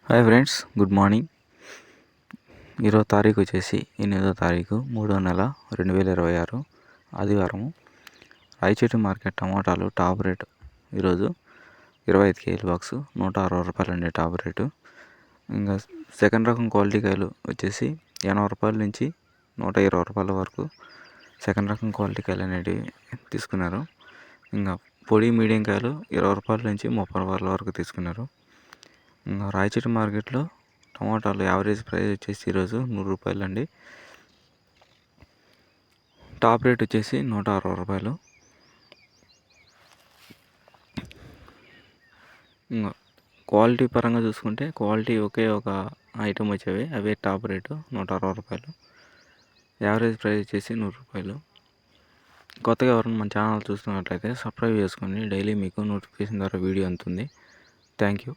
Hi friends, good morning. ఈరోజు తారీఖు వచ్చేసి 8వ తారీఖు 3వ నెల 2026 ఆదివారము. రాయచోటి మార్కెట్ టమాటాలు టాప్ రేటు ఈరోజు 25 కేజీల బాక్సు 160 రూపాయలు అండి టాప్ రేటు. ఇంకా సెకండ్ రకం క్వాలిటీ కాయలు వచ్చేసి 80 రూపాయల నుంచి 120 రూపాయల వరకు సెకండ్ రకం క్వాలిటీ కాయలు అనేవి తీసుకున్నారు. ఇంకా పొడి మీడియం కాయలు 20 రూపాయల నుంచి 30 రూపాయల వరకు తీసుకున్నారు. ఇంకా రాయచోటి మార్కెట్లో టమాటాలు యావరేజ్ ప్రైస్ వచ్చేసి ఈరోజు 100 రూపాయలు అండి. టాప్ రేట్ వచ్చేసి 160 రూపాయలు. ఇంకా క్వాలిటీ పరంగా చూసుకుంటే క్వాలిటీ ఒకే ఒక ఐటమ్ వచ్చేవి, అవే టాప్ రేటు 160 రూపాయలు. యావరేజ్ ప్రైస్ వచ్చేసి 100 రూపాయలు. కొత్తగా ఎవరైనా మన ఛానల్ చూస్తున్నట్లయితే సబ్స్క్రైబ్ చేసుకొని డైలీ మీకు నోటిఫికేషన్ ద్వారా వీడియో అందుతుంది. Thank you.